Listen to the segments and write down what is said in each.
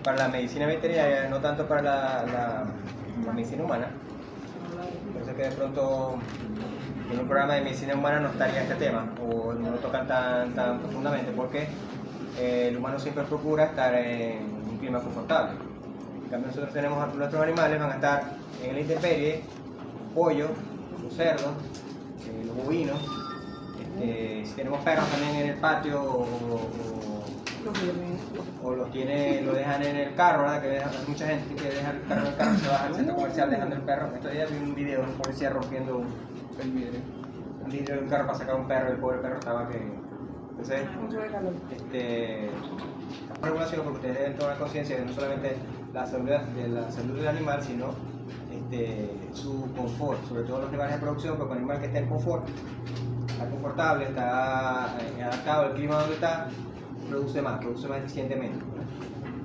para la medicina veterinaria, no tanto para la medicina humana. Por eso que de pronto en un programa de medicina humana no estaría este tema, o no lo tocan tan profundamente, porque el humano siempre procura estar en un clima confortable. En cambio nosotros tenemos, nuestros animales van a estar en la intemperie, los pollos, los cerdos, los bovinos, si tenemos perros también en el patio o lo dejan en el carro, ¿verdad? Que hay mucha gente que deja el perro en el carro, se va al centro comercial dejando el perro. Estos días vi un video de un policía rompiendo un vidrio de un carro para sacar un perro, y el pobre perro estaba que... Entonces, regulación, porque ustedes deben tomar conciencia de no solamente la salud del animal, sino su confort, sobre todo los animales de producción, porque un animal que esté en confort, está confortable, está adaptado al clima donde está, produce más eficientemente.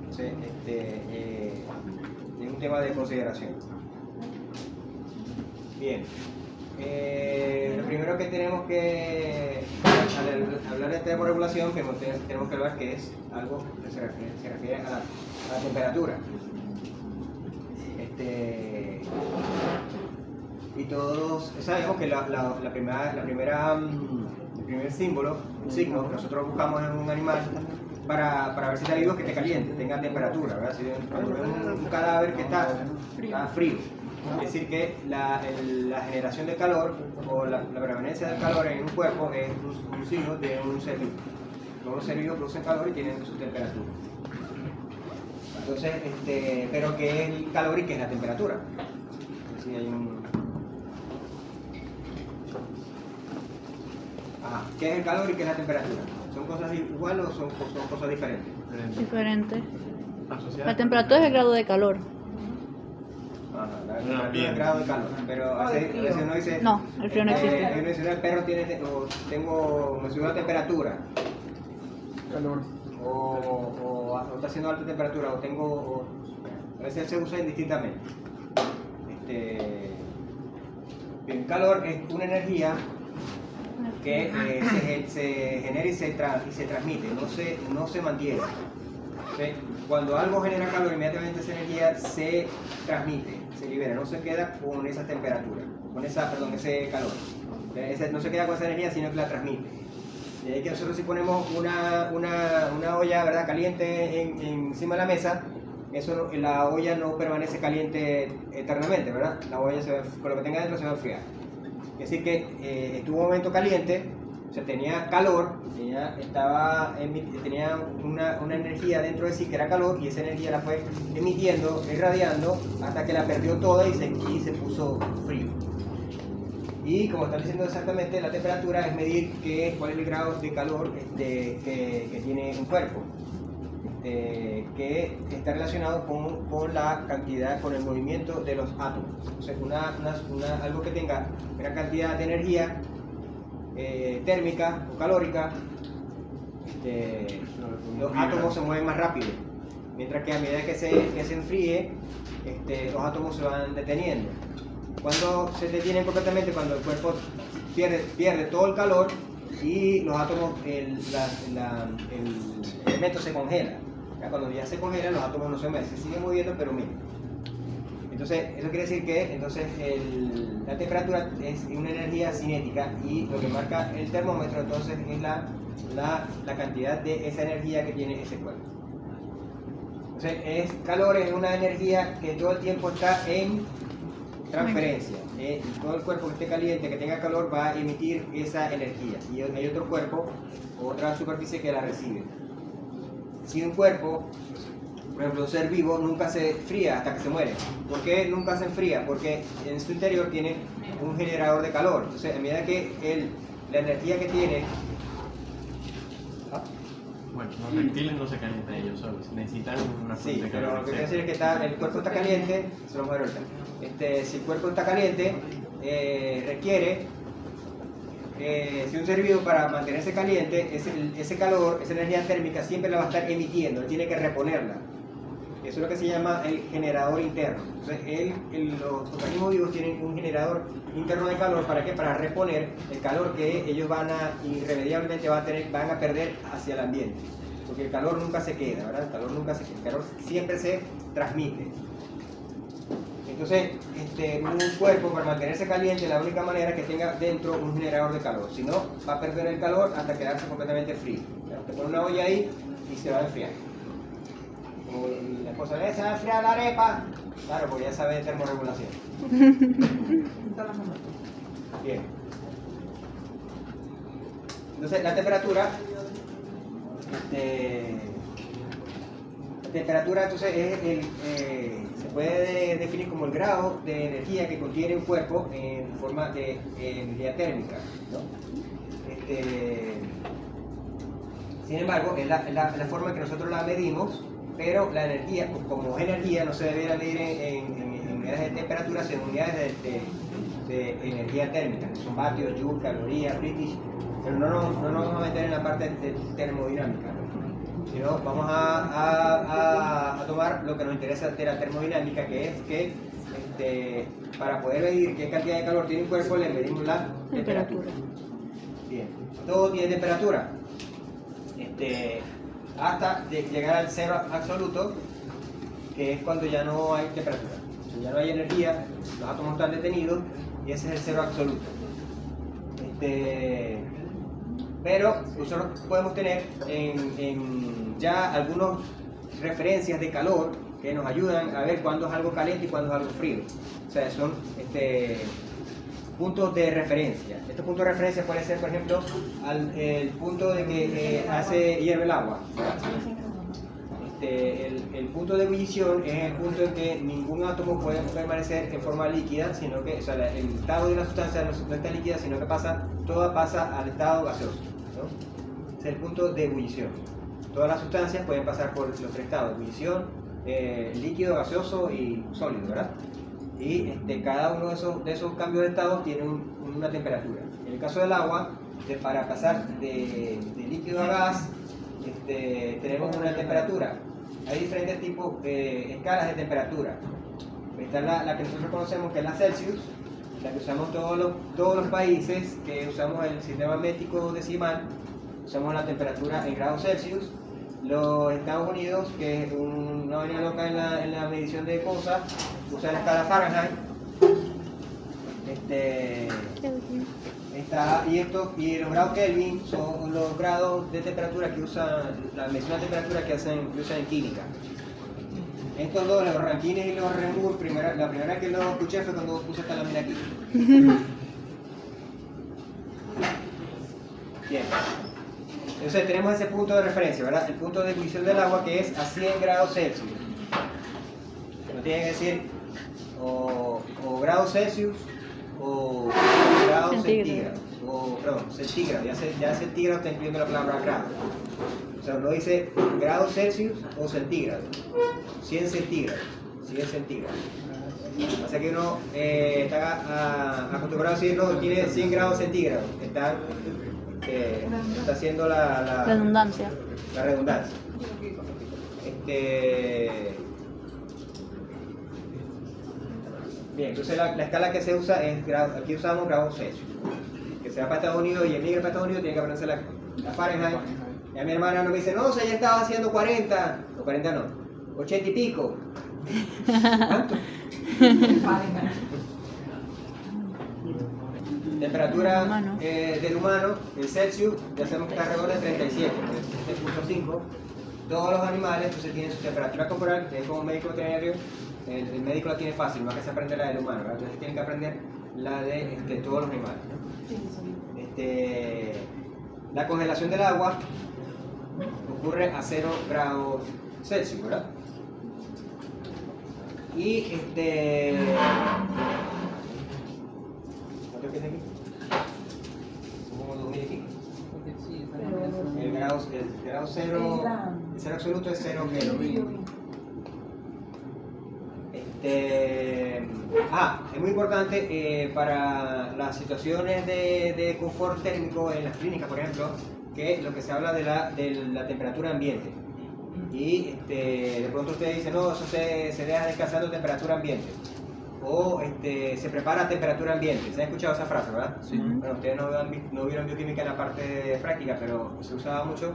Entonces, es un tema de consideración. Bien. Lo primero que tenemos que hablar de termorregulación, que tenemos que hablar que es algo que se refiere a la temperatura. Y todos sabemos que el primer signo que nosotros buscamos en un animal para ver si está vivo es que esté caliente, tenga temperatura, ¿verdad? Si cuando vemos un cadáver que está frío, es decir que la generación de calor o la permanencia del calor en un cuerpo es un signo de un ser vivo. Todos los seres vivos producen calor y tienen su temperatura. Entonces, pero ¿qué es el calor y qué es la temperatura? Si hay ¿qué es el calor y qué es la temperatura? ¿Son cosas iguales o son cosas diferentes? Diferente. La temperatura es el grado de calor. La temperatura es el grado de calor, pero a veces uno dice... No, el frío no existe. El perro tiene, me subió la temperatura. Calor. O está haciendo alta temperatura, a veces se usa indistintamente. El calor es una energía que se genera y se transmite, no se mantiene. ¿Sí? Cuando algo genera calor, inmediatamente esa energía se transmite, se libera, no se queda con esa temperatura, ese calor. No se queda con esa energía, sino que la transmite. Y ahí que nosotros si ponemos una olla, ¿verdad?, caliente encima de la mesa, la olla no permanece caliente eternamente, ¿verdad? La olla, con lo que tenga dentro, se va a enfriar. Es decir que estuvo un momento caliente, o sea, tenía calor, tenía una energía dentro de sí que era calor, y esa energía la fue emitiendo, irradiando, hasta que la perdió toda y se puso frío. Y como están diciendo exactamente, la temperatura es medir cuál es el grado de calor que tiene un cuerpo, que está relacionado con la cantidad, con el movimiento de los átomos. O sea, algo que tenga una cantidad de energía térmica o calórica, los átomos se mueven más rápido, mientras que a medida que se enfríe, los átomos se van deteniendo. Cuando se detienen completamente, cuando el cuerpo pierde todo el calor y los átomos, el elemento se congela. Cuando ya se congela, los átomos no se mueven, se siguen moviendo, pero menos. Entonces, eso quiere decir que la temperatura es una energía cinética, y lo que marca el termómetro entonces es la cantidad de esa energía que tiene ese cuerpo. Entonces, calor es una energía que todo el tiempo está en transferencia. Todo el cuerpo que esté caliente, que tenga calor, va a emitir esa energía, y hay otro cuerpo, otra superficie que la recibe. Si un cuerpo, por ejemplo, un ser vivo, nunca se enfría hasta que se muere. ¿Por qué nunca se enfría? Porque en su interior tiene un generador de calor. Entonces, a medida que la energía que tiene... Bueno, los reptiles no se calientan ellos solos, necesitan una fuente de calor. Pero lo que quiero decir es que el cuerpo está caliente, se lo muero ahorita. Si el cuerpo está caliente, requiere... si un ser vivo, para mantenerse caliente, ese calor, esa energía térmica, siempre la va a estar emitiendo, él tiene que reponerla. Eso es lo que se llama el generador interno. Entonces, los organismos vivos tienen un generador interno de calor. ¿Para qué? Para reponer el calor que ellos irremediablemente van a perder hacia el ambiente. porque el calor nunca se queda, ¿verdad? El calor nunca se queda, el calor siempre se transmite. Entonces, un cuerpo para mantenerse caliente, la única manera es que tenga dentro un generador de calor, si no, va a perder el calor hasta quedarse completamente frío. Te pone una olla ahí y se va a enfriar. Como la esposa le dice, se va a enfriar la arepa. Claro, porque ya sabe de termorregulación. Bien. Entonces, la temperatura, entonces se puede definir como el grado de energía que contiene un cuerpo en forma de energía térmica, ¿no? Sin embargo, es la forma en que nosotros la medimos, pero la energía, como es energía, no se debería medir en unidades de temperatura, sino en unidades de energía térmica, que son vatios, joule, calorías, british, pero no nos vamos a meter en la parte de termodinámica, ¿no? Sino vamos a tomar lo que nos interesa de la termodinámica, que es que para poder medir qué cantidad de calor tiene un cuerpo, le medimos la temperatura. Bien, todo tiene temperatura. Hasta llegar al cero absoluto, que es cuando ya no hay temperatura, ya no hay energía, los átomos están detenidos y ese es el cero absoluto. Pero nosotros podemos tener ya algunas referencias de calor que nos ayudan a ver cuándo es algo caliente y cuándo es algo frío. O sea, son puntos de referencia. Estos puntos de referencia pueden ser, por ejemplo, el punto de que hierve el agua. El punto de ebullición es el punto en que ningún átomo puede permanecer en forma líquida, sino que, o sea, el estado de una sustancia no está líquida, sino que toda pasa al estado gaseoso, ¿no? Es el punto de ebullición. Todas las sustancias pueden pasar por los tres estados: ebullición, líquido, gaseoso y sólido, ¿verdad? Y cada uno de esos cambios de estado tiene una temperatura. En el caso del agua, para pasar de líquido a gas, tenemos una temperatura. Hay diferentes tipos de escalas de temperatura. Está la que nosotros conocemos, que es la Celsius, la que usamos todos los países que usamos el sistema métrico decimal, usamos la temperatura en grados Celsius. Los Estados Unidos, que es una vaina loca en la medición de cosas, usa la escala Fahrenheit. Y los grados Kelvin son los grados de temperatura que usan, la medición de temperatura que usan en química. Estos dos, los Rankines y los Reaumur, la primera vez que los escuché fue cuando puse esta lámina aquí. Bien. Entonces tenemos ese punto de referencia, ¿verdad? El punto de ebullición del agua, que es a 100 grados Celsius. No tiene que decir o grados Celsius o grados centígrados. Centígrados. Ya centígrado está incluyendo la palabra grado. O sea, uno dice grados Celsius o centígrados. 100 centígrados. 100 centígrados. O sea que uno está acostumbrado a decir, no, tiene 100 grados centígrados. Está haciendo la redundancia. La redundancia. Bien, entonces la escala que se usa es aquí usamos grados Celsius. Que se va para Estados Unidos y emigra para Estados Unidos, tiene que aprenderse la Fahrenheit. Y a mi hermana no me dice, no, si ella estaba haciendo 40, o 40 no, 80 y pico. ¿Cuánto? Temperatura del humano en Celsius, ya sabemos que está alrededor de 37, 37.5. Todos los animales entonces tienen su temperatura corporal, que es como médico veterinario, el médico la tiene fácil, más que se aprende la del humano, ¿verdad? Entonces tienen que aprender la de todos los animales, ¿no? La congelación del agua ocurre a 0 grados Celsius, ¿verdad? Y ¿cuánto empieza aquí? Como 2000 aquí. El grado 0, el cero absoluto es 0 Kelvin. Es muy importante para las situaciones de confort térmico en las clínicas, por ejemplo, que lo que se habla de la temperatura ambiente. Y de pronto usted dice, no, eso se deja descansando a temperatura ambiente. O se prepara a temperatura ambiente. ¿Se ha escuchado esa frase, verdad? Sí. Bueno, ustedes no vieron bioquímica en la parte práctica, pero se usaba mucho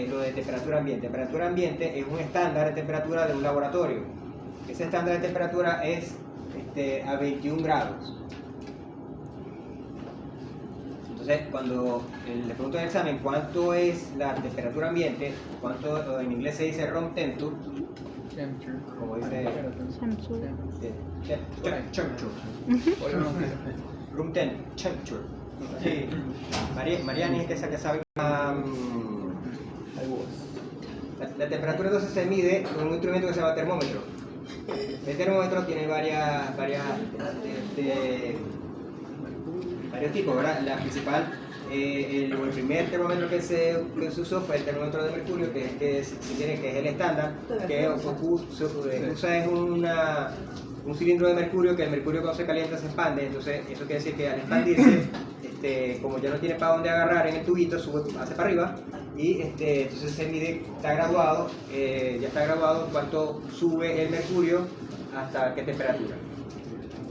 lo de temperatura ambiente. Temperatura ambiente es un estándar de temperatura de un laboratorio. Ese estándar de temperatura es a 21 grados. Entonces, cuando le pregunto en el examen cuánto es la temperatura ambiente, cuánto en inglés se dice room temperature, como dice room temperature. Sí. Mariani es esa que sabe. La temperatura entonces se mide con un instrumento que se llama termómetro. El termómetro tiene varios tipos, ¿verdad? La principal, el primer termómetro que se usó fue el termómetro de mercurio, que es el estándar, que usa es un cilindro de mercurio, que el mercurio cuando se calienta se expande. Entonces eso quiere decir que al expandirse, como ya no tiene para dónde agarrar en el tubito, sube hacia para arriba, y entonces se mide, ya está graduado cuánto sube el mercurio hasta qué temperatura.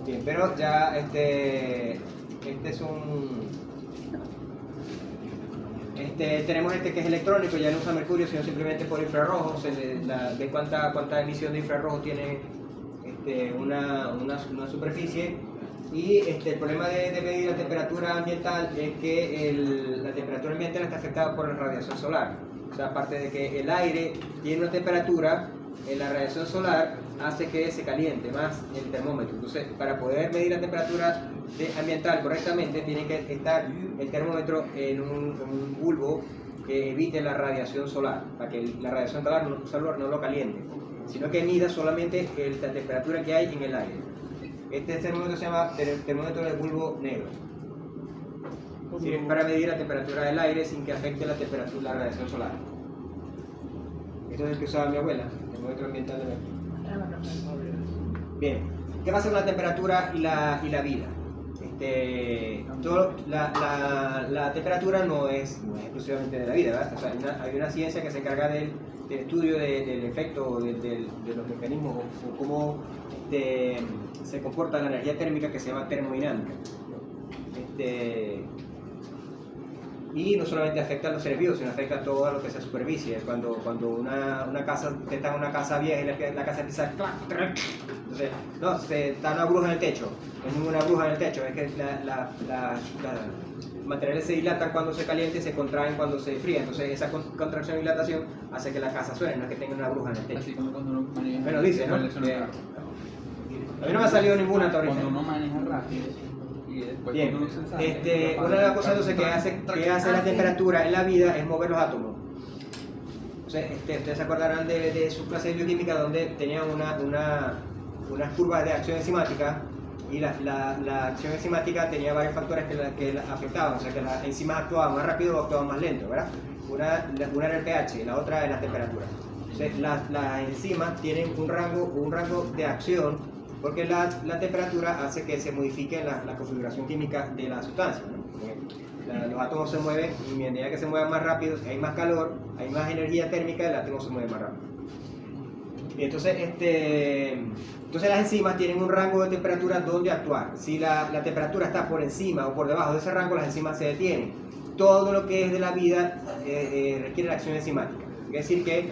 Bien, pero ya es tenemos que es electrónico, ya no usa mercurio sino simplemente por infrarrojo. Ve cuánta emisión de infrarrojo tiene una superficie. Y el problema de medir la temperatura ambiental es que la temperatura ambiental está afectada por la radiación solar. O sea, aparte de que el aire tiene una temperatura, la radiación solar hace que se caliente más el termómetro. Entonces, para poder medir la temperatura ambiental correctamente, tiene que estar el termómetro en un bulbo que evite la radiación solar, para que la radiación solar no lo caliente, sino que mida solamente la temperatura que hay en el aire. Este termómetro se llama termómetro de bulbo negro. Sirve para medir la temperatura del aire sin que afecte la radiación solar. Esto es el que usaba mi abuela, el termómetro ambiental de mercurio. Bien, ¿qué pasa con la temperatura y la vida? La temperatura no es exclusivamente de la vida, ¿verdad? O sea, hay una ciencia que se encarga del estudio del efecto de los mecanismos o cómo se comporta la energía térmica, que se llama termodinámica. Y no solamente afecta a los seres vivos, sino afecta a todo lo que sea superficie. Cuando una casa, usted está en una casa vieja y la casa empieza a clac, clac, entonces, no, está una bruja en el techo. No es ninguna bruja en el techo, es que los materiales se dilatan cuando se calienta y se contraen cuando se fría. Entonces esa contracción y dilatación hace que la casa suene, no es que tenga una bruja en el techo. Así como cuando uno maneja. Bueno, dice, ¿no? A mí no me ha salido ninguna hasta ahorita. Cuando uno maneja rápido y después Bien, cuando uno se sale, una de las cosas entonces que hace la temperatura en la vida es mover los átomos. Entonces, ustedes se acordarán de su clase de bioquímica, donde tenían unas curvas de acción enzimática, y la acción enzimática tenía varios factores que la afectaban. O sea, que las enzimas actuaban más rápido o actuaban más lento, ¿verdad? Una era el pH, la otra era la temperatura. Entonces, las enzimas tienen un rango de acción, porque la temperatura hace que se modifique la configuración química de la sustancia, ¿no? Los átomos se mueven, y a medida que se mueven más rápido, hay más calor, hay más energía térmica, el átomo se mueve más rápido. Y entonces las enzimas tienen un rango de temperatura donde actuar. Si la temperatura está por encima o por debajo de ese rango, las enzimas se detienen. Todo lo que es de la vida requiere la acción enzimática. Es decir que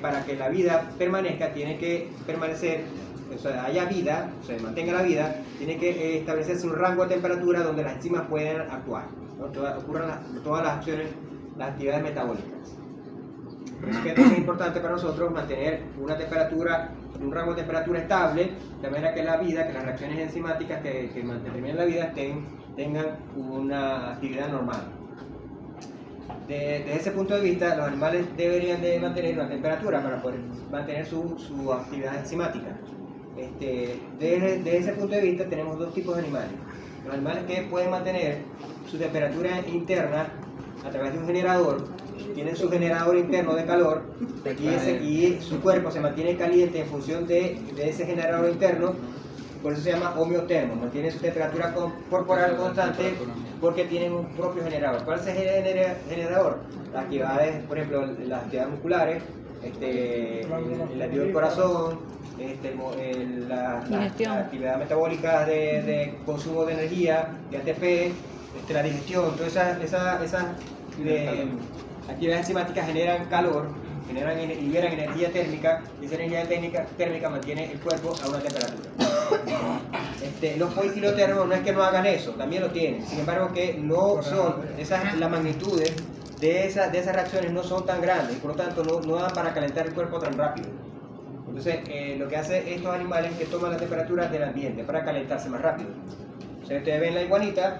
para que la vida permanezca, tiene que permanecer, o sea, haya vida, o sea, mantenga la vida, tiene que establecerse un rango de temperatura donde las enzimas pueden actuar, ¿no? Ocurran todas las acciones, las actividades metabólicas. Por eso que es importante para nosotros mantener una temperatura, un rango de temperatura estable, de manera que la vida, que las reacciones enzimáticas que determinan la vida tengan una actividad normal. Desde ese punto de vista, los animales deberían de mantener una temperatura para poder mantener su actividad enzimática. Desde ese punto de vista tenemos dos tipos de animales. Los animales que pueden mantener su temperatura interna a través de un generador, tienen su generador interno de calor, y su cuerpo se mantiene caliente en función de ese generador interno. Por eso se llama homeotermo, mantiene su temperatura corporal constante porque tienen un propio generador. ¿Cuál es ese generador? Las actividades, por ejemplo, las actividades musculares, el latido del corazón, las actividades metabólicas de consumo de energía, de ATP, la digestión, todas esas actividades enzimáticas generan calor, liberan energía térmica, y esa energía térmica mantiene el cuerpo a una temperatura. Los poiquilotermos no es que no hagan eso, también lo tienen, sin embargo que no son, las magnitudes de esas reacciones no son tan grandes y por lo tanto no dan para calentar el cuerpo tan rápido. Entonces lo que hacen estos animales es que toman la temperatura del ambiente para calentarse más rápido. O sea, ustedes ven la iguanita,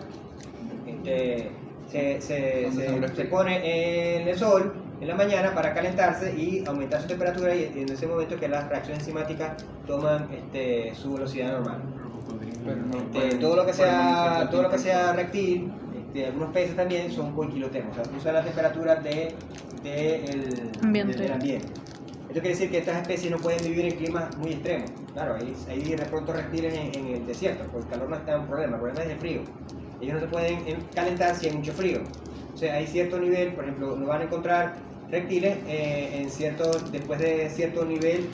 se pone en el sol en la mañana para calentarse y aumentar su temperatura, y en ese momento que las reacciones enzimáticas toman su velocidad normal. Todo lo que sea reptil, algunos peces también son poiquilotermos, o sea, usan la temperatura del ambiente. Esto quiere decir que estas especies no pueden vivir en climas muy extremos. Claro, hay de pronto reptiles en el desierto, porque el calor no está un problema, el problema es el frío. Ellos no se pueden calentar si hay mucho frío. O sea, hay cierto nivel, por ejemplo, no van a encontrar reptiles después de cierto nivel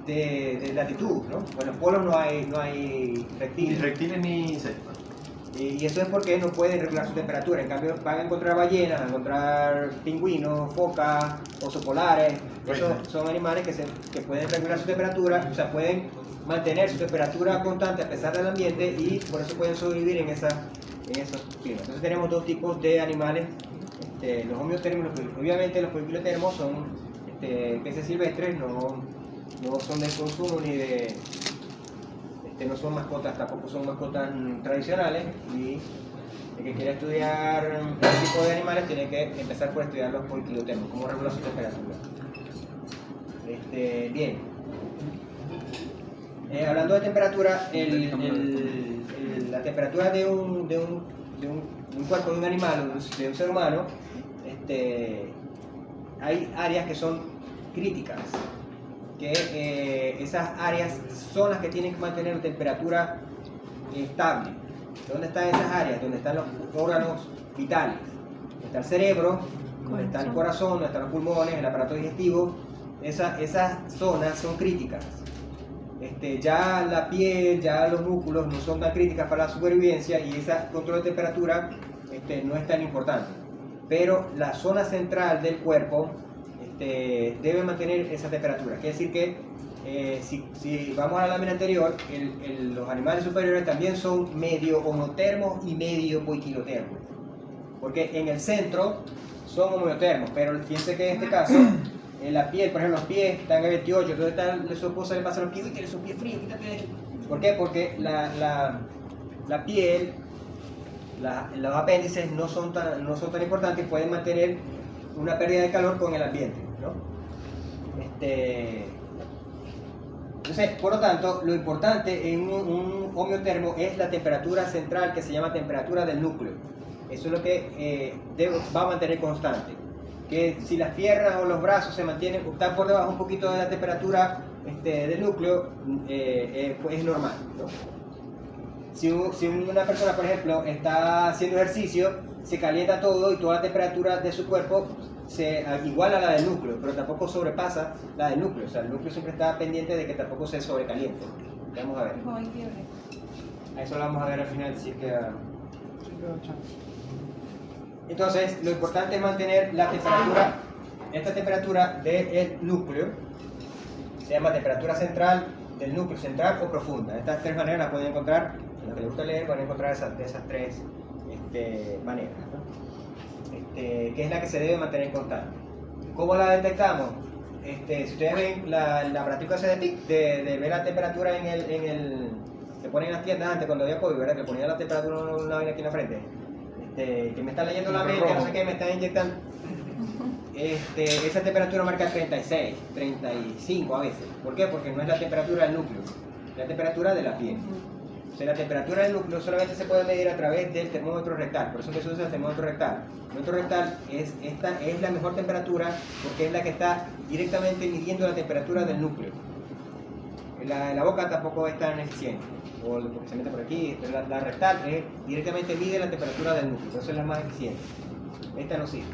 de latitud, ¿no? Bueno, en los polos no hay reptiles. Ni reptiles ni insectos. Y eso es porque no pueden regular su temperatura. En cambio, van a encontrar ballenas, van a encontrar pingüinos, focas, osos polares. Esos son animales que pueden regular su temperatura, o sea, pueden mantener su temperatura constante a pesar del ambiente y por eso pueden sobrevivir en esos climas. Entonces tenemos dos tipos de animales, los homeotermos. Obviamente los poiquilotermos son peces silvestres, no son de consumo ni de... no son mascotas, tampoco son mascotas tradicionales, y el que quiera estudiar este tipo de animales tiene que empezar por estudiar los poiquilotermos, cómo regular su temperatura. Bien. Hablando de temperatura, la temperatura de un cuerpo de un animal, de un ser humano, hay áreas que son críticas, que esas áreas son las que tienen que mantener la temperatura estable. ¿Dónde están esas áreas? Donde están los órganos vitales. Donde está el cerebro, donde está el corazón, donde están los pulmones, el aparato digestivo. Esas zonas son críticas. Ya la piel, ya los músculos no son tan críticas para la supervivencia, y ese control de temperatura no es tan importante. Pero la zona central del cuerpo debe mantener esa temperatura. Quiere decir que si vamos a la lámina anterior, los animales superiores también son medio homotermos y medio poiquilotermos, porque en el centro son homeotermos, pero fíjense que en este caso la piel, por ejemplo, los pies están a 28, entonces su esposa le pasa los pies y tiene sus pies fríos, quítate de aquí. ¿Por qué? Porque la piel, los apéndices no son tan importantes, pueden mantener una pérdida de calor con el ambiente, ¿no? Entonces, por lo tanto, lo importante en un homeotermo es la temperatura central, que se llama temperatura del núcleo. Eso es lo que va a mantener constante. Que si las piernas o los brazos están por debajo un poquito de la temperatura del núcleo, pues es normal, ¿no? Si una persona, por ejemplo, está haciendo ejercicio, se calienta todo y toda la temperatura de su cuerpo se iguala a la del núcleo, pero tampoco sobrepasa la del núcleo. O sea, el núcleo siempre está pendiente de que tampoco se sobrecaliente. Vamos a ver. A eso lo vamos a ver al final, si es que... Entonces, lo importante es mantener la temperatura, esta temperatura del núcleo, se llama temperatura central del núcleo, central o profunda. Estas tres maneras las pueden encontrar, en lo que les gusta leer, van a encontrar esas tres maneras, ¿no? Que es la que se debe mantener constante. ¿Cómo la detectamos? Si ustedes ven la aparatico ese de ver la temperatura en el que ponen en las tiendas antes cuando había COVID, ¿verdad? Que ponían la temperatura una vaina aquí en la frente. Que me están leyendo la mente, no sé qué, me están inyectando. Esa temperatura marca 36, 35 a veces. ¿Por qué? Porque no es la temperatura del núcleo, es la temperatura de la piel. O sea, la temperatura del núcleo solamente se puede medir a través del termómetro rectal, por eso que se usa el termómetro rectal. El termómetro rectal es la mejor temperatura porque es la que está directamente midiendo la temperatura del núcleo. La boca tampoco es tan eficiente, o porque se mete por aquí, pero la rectal directamente mide la temperatura del núcleo, por eso es la más eficiente. Esta no sirve.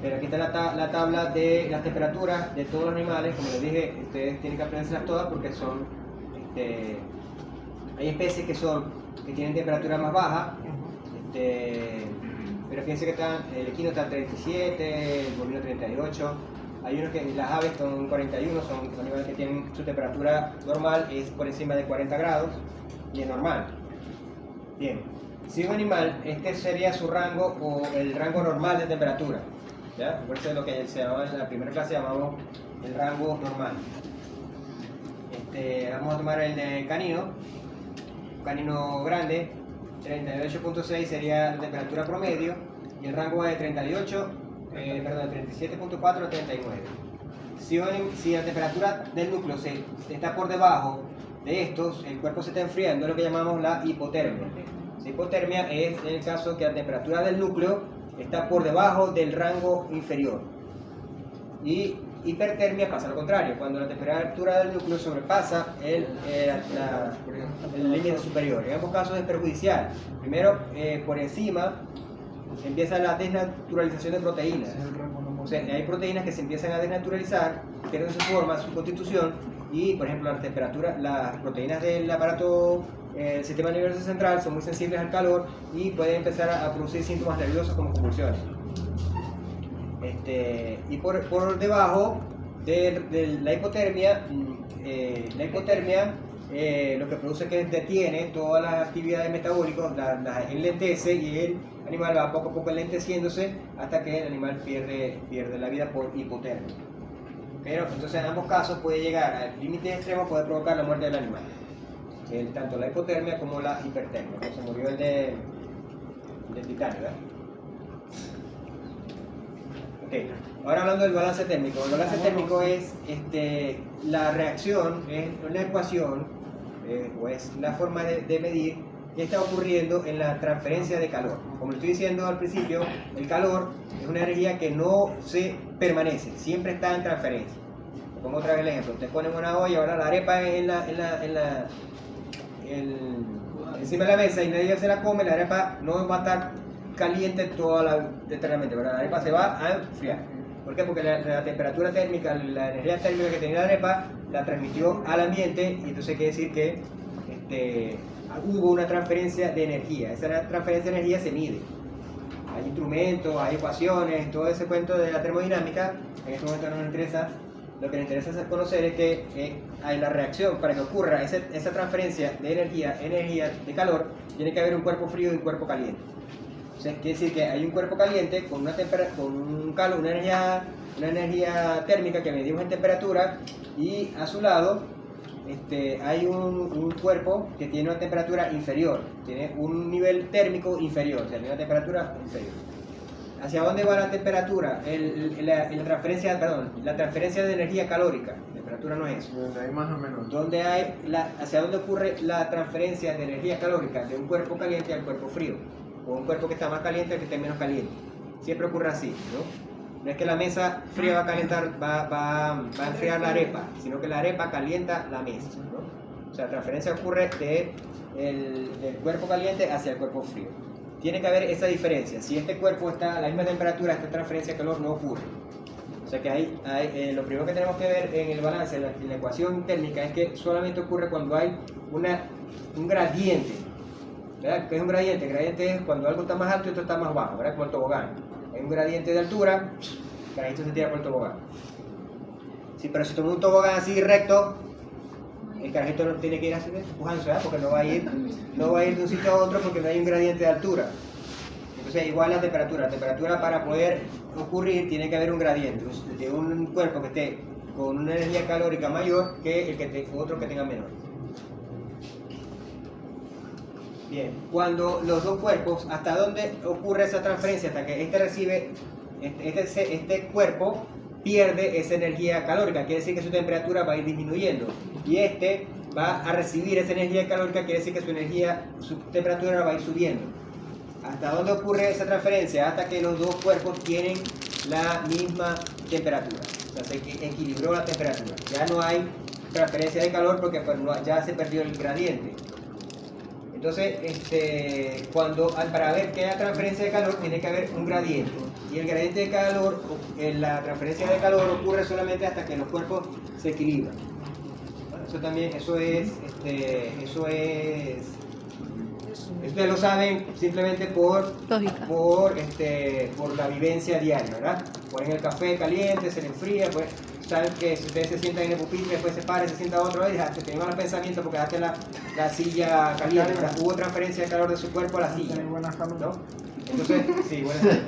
Pero aquí está la tabla de las temperaturas de todos los animales. Como les dije, ustedes tienen que aprendérselas todas porque son... hay especies que tienen temperatura más baja, pero fíjense que el equino está en 37, el bovino 38. Hay unos que las aves con 41 son animales que tienen su temperatura normal, es por encima de 40 grados y es normal. Bien, si un animal, este sería su rango o el rango normal de temperatura. ¿Ya? Por eso es lo que se llamaba en la primera clase, llamamos el rango normal. Vamos a tomar el de canino grande, 38.6 sería la temperatura promedio y el rango va de 37.4 a 39. Si la temperatura del núcleo está por debajo de estos, el cuerpo se está enfriando, es lo que llamamos la hipotermia. La hipotermia es en el caso que la temperatura del núcleo está por debajo del rango inferior. Y hipertermia pasa lo contrario, cuando la temperatura del núcleo sobrepasa el límite superior. En ambos casos es perjudicial. Primero, por encima empieza la desnaturalización de proteínas. O sea, hay proteínas que se empiezan a desnaturalizar, pierden su forma, su constitución, y por ejemplo las proteínas del aparato el sistema nervioso central son muy sensibles al calor y pueden empezar a producir síntomas nerviosos como convulsiones. Y por debajo de la hipotermia, lo que produce es que detiene todas las actividades metabólicas, las enlentece y el animal va poco a poco enlenteciéndose hasta que el animal pierde la vida por hipotermia. Pero entonces en ambos casos puede llegar al límite extremo, puede provocar la muerte del animal. Tanto la hipotermia como la hipertermia. Se murió el de titanio, ¿verdad? Okay. Ahora hablando del balance térmico. El balance térmico es la reacción, es una ecuación, o es la forma de medir qué está ocurriendo en la transferencia de calor. Como le estoy diciendo al principio, el calor es una energía que no se permanece, siempre está en transferencia. Como otra vez el ejemplo, ustedes ponen una olla, ahora la arepa encima de la mesa y nadie se la come, la arepa no va a estar caliente eternamente, ¿verdad? La arepa se va a enfriar. ¿Por qué? Porque la temperatura térmica, la energía térmica que tenía la arepa, la transmitió al ambiente y entonces quiere decir que hubo una transferencia de energía. Esa transferencia de energía se mide. Hay instrumentos, hay ecuaciones, todo ese cuento de la termodinámica. En este momento no nos interesa. Lo que nos interesa conocer es que hay la reacción para que ocurra esa transferencia de energía de calor, tiene que haber un cuerpo frío y un cuerpo caliente. O sea, quiere decir que hay un cuerpo caliente con una energía térmica que medimos en temperatura y a su lado hay un cuerpo que tiene una temperatura inferior, tiene un nivel térmico inferior, o sea, tiene una temperatura inferior. ¿Hacia dónde va la temperatura? La transferencia de energía calórica. La temperatura no es eso. Donde hay más o menos. ¿Hacia dónde ocurre la transferencia de energía calórica de un cuerpo caliente al cuerpo frío? O un cuerpo que está más caliente al que esté menos caliente. Siempre ocurre así, ¿no? No es que la mesa fría va a calentar, va a enfriar la arepa, sino que la arepa calienta la mesa, ¿no? O sea, la transferencia ocurre del cuerpo caliente hacia el cuerpo frío. Tiene que haber esa diferencia. Si este cuerpo está a la misma temperatura, esta transferencia de calor no ocurre. O sea que lo primero que tenemos que ver en el balance, en la ecuación térmica, es que solamente ocurre cuando hay un gradiente. ¿Verdad? ¿Qué es un gradiente? El gradiente es cuando algo está más alto y otro está más bajo, ¿verdad? Como el tobogán. Hay un gradiente de altura, el carajito se tira por el tobogán. Sí, pero si toma un tobogán así recto, el carajito no tiene que ir así empujándose, ¿verdad? Porque no va a ir de un sitio a otro porque no hay un gradiente de altura. Entonces igual la temperatura para poder ocurrir tiene que haber un gradiente de un cuerpo que esté con una energía calórica mayor que otro que tenga menor. Bien, cuando los dos cuerpos, ¿hasta dónde ocurre esa transferencia? Hasta que este cuerpo pierde esa energía calórica, quiere decir que su temperatura va a ir disminuyendo y este va a recibir esa energía calórica, quiere decir que su temperatura va a ir subiendo. ¿Hasta dónde ocurre esa transferencia? Hasta que los dos cuerpos tienen la misma temperatura, o sea, se equilibró la temperatura, ya no hay transferencia de calor porque ya se perdió el gradiente. Entonces, para ver qué es la transferencia de calor, tiene que haber un gradiente. Y el gradiente de calor, la transferencia de calor ocurre solamente hasta que los cuerpos se equilibran. Ustedes lo saben simplemente por Lógica. por la vivencia diaria, ¿verdad? Ponen el café caliente, se le enfría, pues saben que si ustedes se sientan en el pupitre, después se para y se sienta otro vez, te llevan al pensamiento porque dejaste la silla caliente, o sea, hubo transferencia de calor de su cuerpo a la silla, ¿no? Entonces, sí, buenas tardes.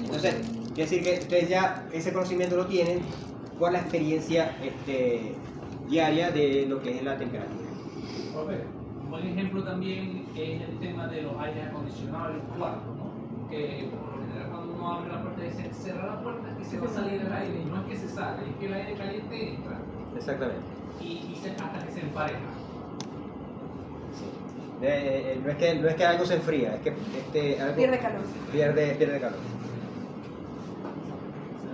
Entonces, quiere decir que ustedes ya ese conocimiento lo tienen por la experiencia diaria de lo que es la temperatura. Profe, un buen ejemplo también es el tema de los aires acondicionados en los cuartos, ¿no? Que por lo general cuando uno abre la puerta y cierra la puerta es que se va a salir el aire y no es que se sale, es que el aire caliente entra Exactamente. hasta que se empareja. No es que algo se enfría, es que algo Pierde calor. pierde calor.